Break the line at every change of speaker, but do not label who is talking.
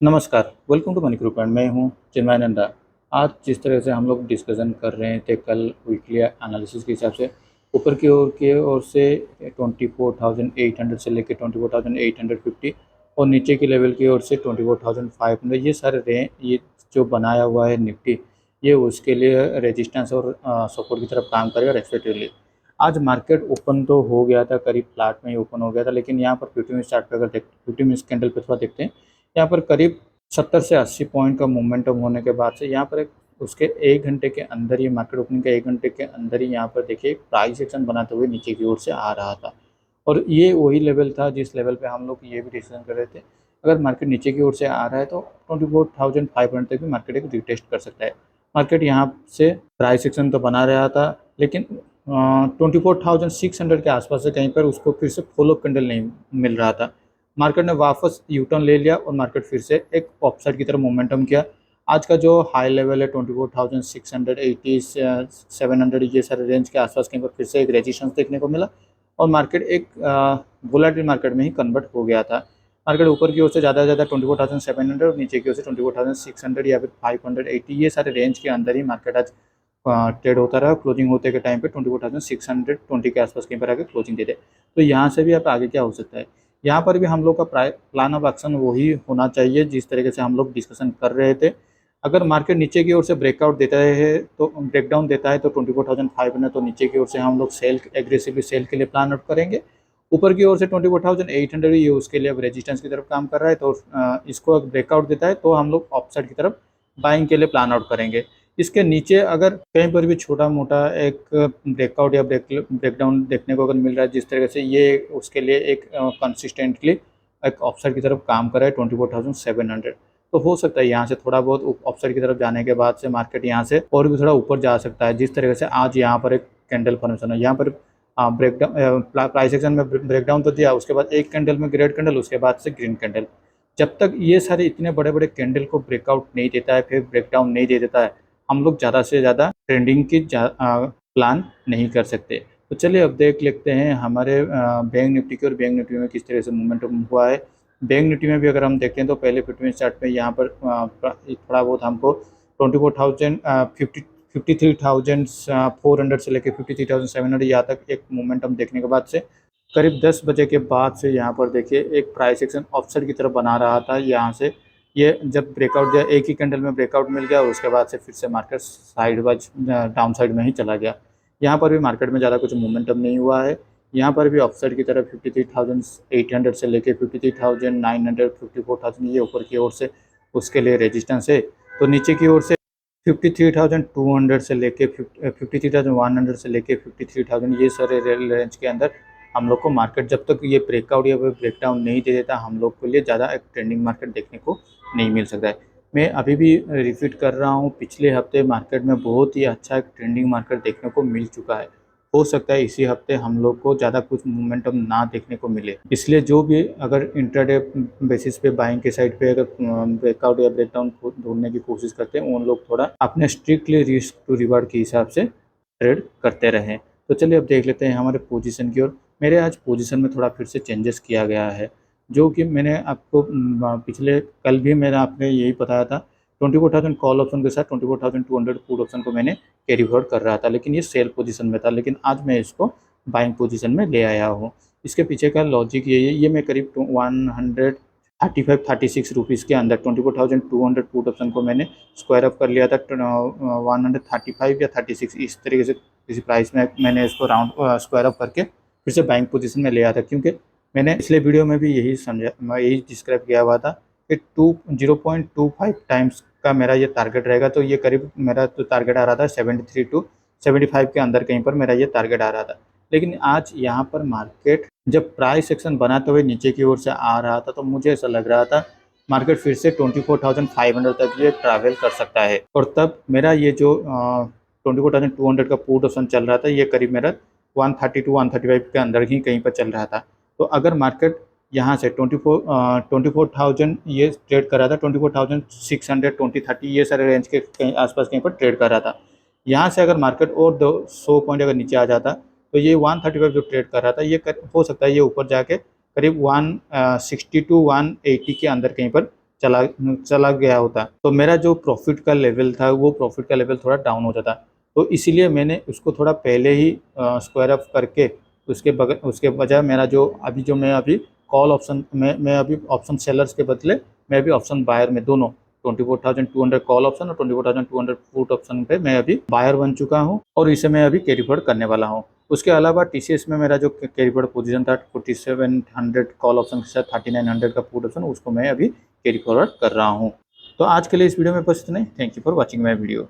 नमस्कार, welcome to Money Group and मैं हूँ चिन्मय नंदा। आज जिस तरह से हम लोग डिस्कशन कर रहे थे कल वीकली एनालिसिस के हिसाब से ऊपर की ओर से 24,800 से लेकर 24,850 और नीचे की लेवल की ओर से 24,500, ये सारे ये जो बनाया हुआ है निफ्टी, ये उसके लिए रेजिस्टेंस और सपोर्ट की तरफ काम करेगा रेस्पेक्टिवली। आज मार्केट ओपन तो हो गया था, करीब फ्लैट में ही ओपन हो गया था, लेकिन यहाँ पर 50 मिनट चार्ट पे अगर 50 मिनट कैंडल पे थोड़ा देखते हैं, यहाँ पर करीब 70 से 80 पॉइंट का मोमेंटम होने के बाद से यहाँ पर एक उसके 1 घंटे के अंदर ही मार्केट ओपनिंग के 1 घंटे के अंदर ही यहाँ पर देखिए प्राइस एक्शन बनाते हुए नीचे की ओर से आ रहा था। और ये वही लेवल था जिस लेवल पे हम लोग ये भी डिसीजन कर रहे थे, अगर मार्केट नीचे की ओर से आ रहा है तो 24,500 तक भी मार्केट एक रिटेस्ट कर सकता है। मार्केट यहाँ से प्राइस एक्शन तो बना रहा था, लेकिन 24,600 के आसपास से कहीं पर उसको फिर से फॉलो कैंडल नहीं मिल रहा था। मार्केट ने वापस यू टर्न ले लिया और मार्केट फिर से एक अपसाइड की तरफ मोमेंटम किया। आज का जो हाई लेवल है 24,680 700, ये सारे रेंज के आसपास कहीं पर फिर से एक रेजिस्टेंस देखने को मिला और मार्केट एक वोलेटाइल मार्केट में ही कन्वर्ट हो गया था। मार्केट ऊपर की ओर से ज़्यादा से ज़्यादा 24,700 और नीचे की ओर से 24,600 या फिर 580, ये सारे रेंज के अंदर ही मार्केट आज ट्रेड होता रहा। क्लोजिंग होते के टाइम पे 24,620 के आसपास कहीं पर आके क्लोजिंग दे दे। तो यहाँ से भी आप आगे क्या हो सकता है, यहाँ पर भी हम लोग का प्लान ऑफ एक्शन वही होना चाहिए जिस तरीके से हम लोग डिस्कशन कर रहे थे। अगर मार्केट नीचे की ओर से ब्रेकआउट देता है तो ब्रेकडाउन देता है तो 24,500, तो नीचे की ओर से हम लोग सेल एग्रेसिवली सेल के लिए प्लान आउट करेंगे। ऊपर की ओर से 24,800, ये उसके लिए अब रेजिस्टेंस की तरफ काम कर रहा है, तो इसको अगर ब्रेकआउट देता है तो हम लोग ऑफसाइड की तरफ बाइंग के लिए प्लान आउट करेंगे। इसके नीचे अगर कहीं पर भी छोटा मोटा एक ब्रेकआउट या ब्रेकडाउन देखने को अगर मिल रहा है जिस तरह से, ये उसके लिए एक कंसिस्टेंटली एक ऑफसाइड की तरफ काम कर रहा है 24,700, तो हो सकता है यहाँ से थोड़ा बहुत ऑफसाइड की तरफ जाने के बाद से मार्केट यहाँ से और भी थोड़ा ऊपर जा सकता है। जिस तरह से आज यहाँ पर एक कैंडल फॉर्मेशन है, यहाँ पर ब्रेकडाउन प्राइस एक्शन में ब्रेकडाउन तो दिया, उसके बाद एक कैंडल में ग्रेड कैंडल, उसके बाद से ग्रीन कैंडल। जब तक ये सारे इतने बड़े बड़े कैंडल को ब्रेकआउट नहीं देता है, फिर ब्रेकडाउन नहीं दे देता है, हम लोग ज़्यादा से ज़्यादा ट्रेंडिंग की प्लान नहीं कर सकते। तो चलिए अब देख लेते हैं हमारे बैंक निफ्टी की और बैंक निफ्टी में किस तरह से मूवमेंट हुआ है। बैंक निफ्टी में भी अगर हम देखते हैं तो पहले 15 मिनट चार्ट में यहाँ पर थोड़ा बहुत हमको 24,000 53,400 से लेकर 53,700 यहाँ तक एक मोमेंटम देखने के बाद से करीब 10 बजे के बाद से यहाँ पर देखिए एक प्राइस एक्शन ऑफसेट की तरफ बना रहा था। यहाँ से ये जब ब्रेकआउट दिया, एक ही कैंडल में ब्रेकआउट मिल गया और उसके बाद से फिर से market side wise down side में ही चला गया। यहाँ पर भी मार्केट में ज़्यादा कुछ मोमेंटम नहीं हुआ है। यहाँ पर भी ऑफसाइड की तरफ 53,800 से लेके 53,900 54,000, ये ऊपर की ओर से उसके लिए रेजिस्टेंस है। तो नीचे की ओर से 53,200 से लेके 53,100 से लेके 53,000, ये सारे रेंज के अंदर हम लोग को मार्केट जब तक ये ब्रेकआउट या ब्रेकडाउन नहीं दे देता, हम लोग के लिए ज़्यादा एक ट्रेंडिंग मार्केट देखने को नहीं मिल सकता है। मैं अभी भी रिपीट कर रहा हूँ, पिछले हफ्ते मार्केट में बहुत ही अच्छा एक ट्रेंडिंग मार्केट देखने को मिल चुका है। हो सकता है इसी हफ्ते हम लोग को ज़्यादा कुछ मोमेंटम ना देखने को मिले, इसलिए जो भी अगर इंट्राडे बेसिस पे बाइंग के साइड पे अगर ब्रेकआउट या ब्रेकडाउन ढूंढने की कोशिश करते हैं, उन लोग थोड़ा अपने स्ट्रिक्टली रिस्क टू रिवार्ड के हिसाब से ट्रेड करते रहें। तो चलिए अब देख लेते हैं हमारे पोजीशन की ओर। मेरे आज पोजीशन में थोड़ा फिर से चेंजेस किया गया है, जो कि मैंने आपको पिछले कल भी मेरा आपने यही बताया था। 24,000 कॉल ऑप्शन के साथ 24,200 पुट ऑप्शन को मैंने कैरी फॉरवर्ड कर रहा था, लेकिन ये सेल पोजीशन में था, लेकिन आज मैं इसको बाइंग पोजीशन में ले आया हूँ। इसके पीछे का लॉजिक ये है, ये मैं करीब 135-36 रुपीज़ के अंदर 24,200 पुट ऑप्शन को मैंने स्क्वायर अप कर लिया था 135 या 36, इस तरीके से किसी प्राइस में मैंने इसको राउंड स्क्वायर अप करके फिर से बाइंग पोजीशन में ले आया था। क्योंकि मैंने पिछले वीडियो में भी यही समझा, मैं यही डिस्क्राइब किया हुआ था कि 0.25 टाइम्स का मेरा ये टारगेट रहेगा। तो ये करीब मेरा तो टारगेट आ रहा था 73 टू 75 के अंदर कहीं पर मेरा ये टारगेट आ रहा था। लेकिन आज यहाँ पर मार्केट जब प्राइस सेक्शन बनाते हुए नीचे की ओर से आ रहा था, तो मुझे ऐसा लग रहा था मार्केट फिर से 24,500 तक ये ट्रैवल कर सकता है। और तब मेरा ये जो 24,200 का पुट ऑप्शन चल रहा था, ये करीब मेरा 130 टू 135 के अंदर ही कहीं पर चल रहा था। तो अगर मार्केट यहाँ से 24,000 ये ट्रेड कर रहा था, 24,600 2030 ये सारे रेंज के कहीं आसपास कहीं पर ट्रेड कर रहा था। यहाँ से अगर मार्केट और 200 पॉइंट अगर नीचे आ जाता, तो ये 135 जो ट्रेड कर रहा था, ये हो सकता है ये ऊपर जाके करीब 160 टू 180 के अंदर कहीं पर चला गया होता तो मेरा जो प्रॉफिट का लेवल था वो प्रॉफिट का लेवल थोड़ा डाउन हो जाता। तो इसीलिए मैंने उसको थोड़ा पहले ही स्क्वायर अप करके उसके बजाय मेरा जो मैं अभी कॉल ऑप्शन में, मैं अभी ऑप्शन सेलर्स के बदले मैं अभी ऑप्शन बायर में दोनों 24,200 कॉल ऑप्शन और 24,200 पुट ऑप्शन पे मैं अभी बायर बन चुका हूँ और इसे मैं अभी कैरी फॉरवर्ड करने वाला हूँ। उसके अलावा टीसीएस में मेरा जो कैरी फॉरवर्ड पोजीशन था 4700 कॉल ऑप्शन के साथ 3900 का पुट ऑप्शन, उसको मैं अभी कैरी फॉरवर्ड कर रहा हूँ। तो आज के लिए इस वीडियो में बस इतना ही। Thank you for watching my video.